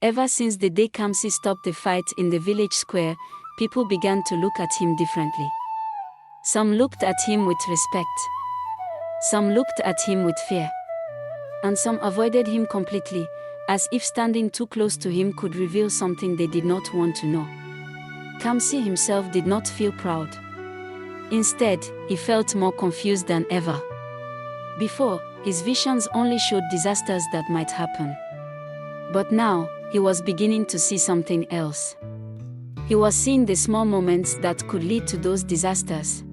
Ever since the day Kamsi stopped the fight in the village square, people began to look at him differently. Some looked at him with respect. Some looked at him with fear. And some avoided him completely, as if standing too close to him could reveal something they did not want to know. Kamsi himself did not feel proud. Instead, he felt more confused than ever. Before, his visions only showed disasters that might happen. But now, he was beginning to see something else. He was seeing the small moments that could lead to those disasters.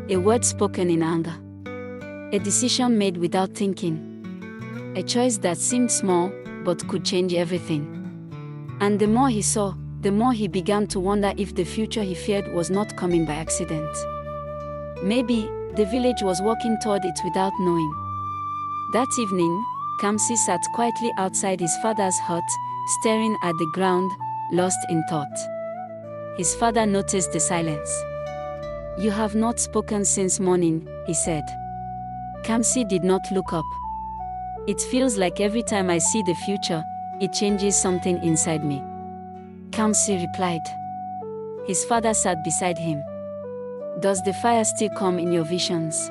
A word spoken in anger. A decision made without thinking. A choice that seemed small, but could change everything. And the more he saw, the more he began to wonder if the future he feared was not coming by accident. Maybe, the village was walking toward it without knowing. That evening, Kamsi sat quietly outside his father's hut, staring at the ground, lost in thought. His father noticed the silence. "You have not spoken since morning," he said. Kamsi did not look up. "It feels like every time I see the future, it changes something inside me," Kamsi replied. His father sat beside him. "Does the fire still come in your visions?"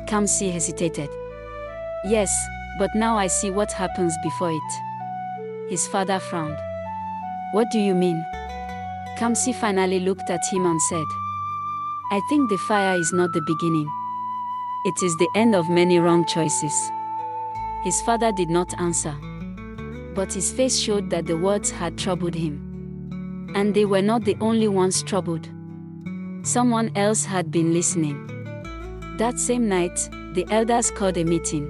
Kamsi hesitated. "Yes, but now I see what happens before it." His father frowned. "What do you mean?" Kamsi finally looked at him and said, "I think the fire is not the beginning. It is the end of many wrong choices." His father did not answer. But his face showed that the words had troubled him. And they were not the only ones troubled. Someone else had been listening. That same night, the elders called a meeting.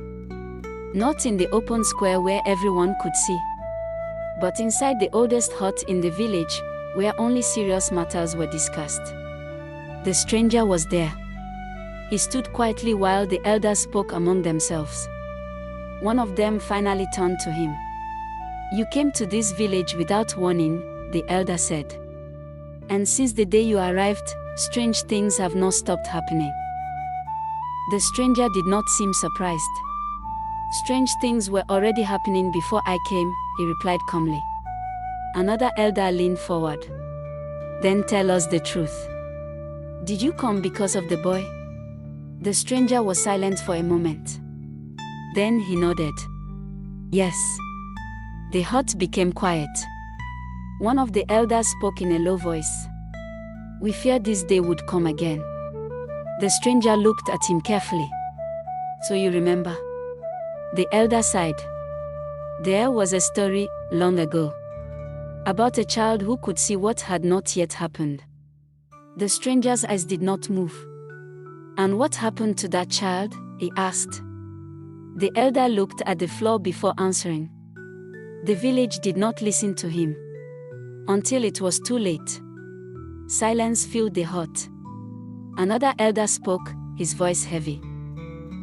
Not in the open square where everyone could see, but inside the oldest hut in the village, where only serious matters were discussed. The stranger was there. He stood quietly while the elders spoke among themselves. One of them finally turned to him. "You came to this village without warning," the elder said. "And since the day you arrived, strange things have not stopped happening." The stranger did not seem surprised. "Strange things were already happening before I came," he replied calmly. Another elder leaned forward. "Then tell us the truth. Did you come because of the boy?" The stranger was silent for a moment. Then he nodded. "Yes." The hut became quiet. One of the elders spoke in a low voice. "We feared this day would come again." The stranger looked at him carefully. "So you remember?" The elder sighed. "There was a story, long ago, about a child who could see what had not yet happened." The stranger's eyes did not move. "And what happened to that child?" he asked. The elder looked at the floor before answering. The village did not listen to him. Until it was too late. Silence filled the hut. Another elder spoke, his voice heavy.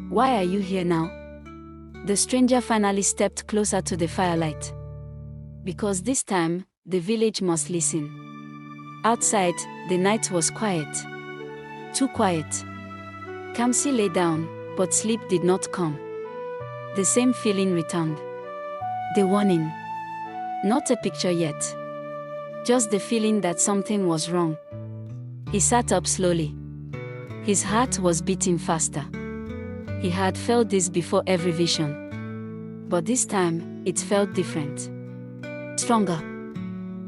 "Why are you here now?" The stranger finally stepped closer to the firelight. "Because this time, the village must listen." Outside, the night was quiet. Too quiet. Kamsi lay down, but sleep did not come. The same feeling returned. The warning. Not a picture yet. Just the feeling that something was wrong. He sat up slowly. His heart was beating faster. He had felt this before every vision. But this time, it felt different. Stronger.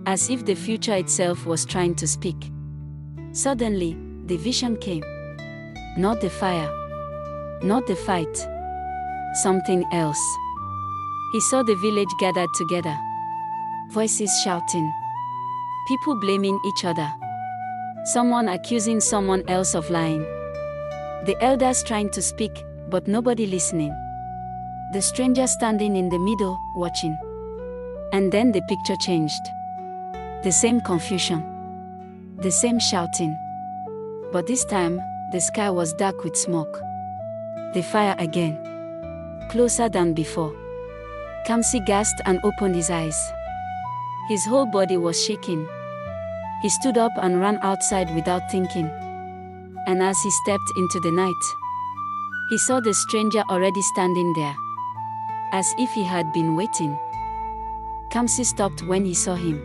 As if the future itself was trying to speak. Suddenly, the vision came. Not the fire. Not the fight. Something else. He saw the village gathered together. Voices shouting. People blaming each other. Someone accusing someone else of lying. The elders trying to speak, but nobody listening. The stranger standing in the middle, watching. And then the picture changed. The same confusion. The same shouting. But this time, the sky was dark with smoke. The fire again. Closer than before. Kamsi gasped and opened his eyes. His whole body was shaking. He stood up and ran outside without thinking. And as he stepped into the night, he saw the stranger already standing there. As if he had been waiting. Kamsi stopped when he saw him.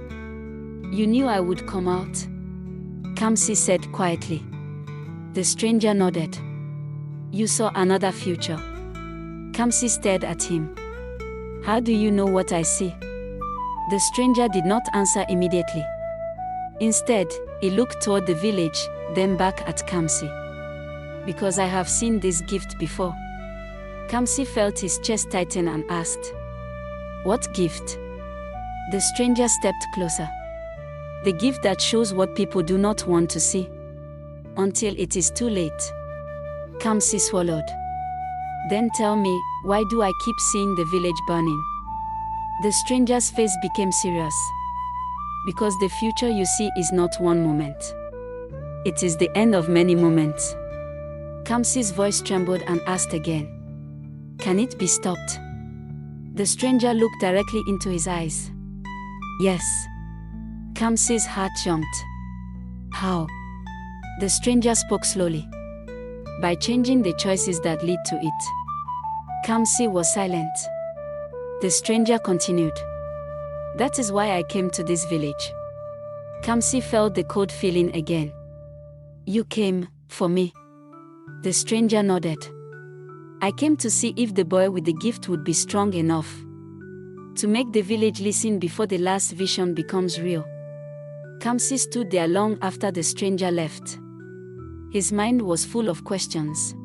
"You knew I would come out?" Kamsi said quietly. The stranger nodded. "You saw another future." Kamsi stared at him. "How do you know what I see?" The stranger did not answer immediately. Instead, he looked toward the village, then back at Kamsi. "Because I have seen this gift before." Kamsi felt his chest tighten and asked, "What gift?" The stranger stepped closer. "The gift that shows what people do not want to see. Until it is too late." Kamsi swallowed. "Then tell me, why do I keep seeing the village burning?" The stranger's face became serious. "Because the future you see is not one moment. It is the end of many moments." Kamsi's voice trembled and asked again, "Can it be stopped?" The stranger looked directly into his eyes. "Yes." Kamsi's heart jumped. "How?" The stranger spoke slowly. "By changing the choices that lead to it." Kamsi was silent. The stranger continued. "That is why I came to this village." Kamsi felt the cold feeling again. "You came for me?" The stranger nodded. "I came to see if the boy with the gift would be strong enough to make the village listen before the last vision becomes real." Kamsi stood there long after the stranger left. His mind was full of questions.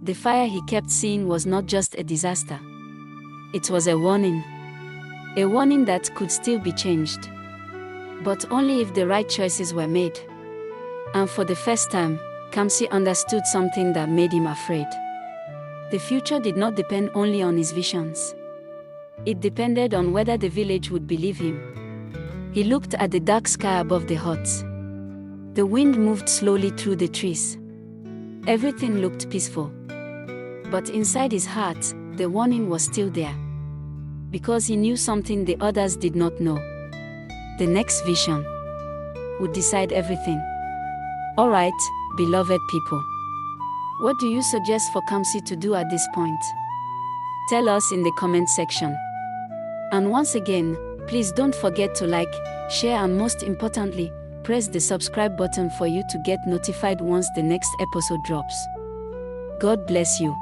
The fire he kept seeing was not just a disaster. It was a warning. A warning that could still be changed. But only if the right choices were made. And for the first time, Kamsi understood something that made him afraid. The future did not depend only on his visions. It depended on whether the village would believe him. He looked at the dark sky above the huts. The wind moved slowly through the trees. Everything looked peaceful. But inside his heart, the warning was still there. Because he knew something the others did not know. The next vision would decide everything. Alright, beloved people. What do you suggest for Kamsi to do at this point? Tell us in the comment section. And once again, please don't forget to like, share and most importantly, press the subscribe button for you to get notified once the next episode drops. God bless you.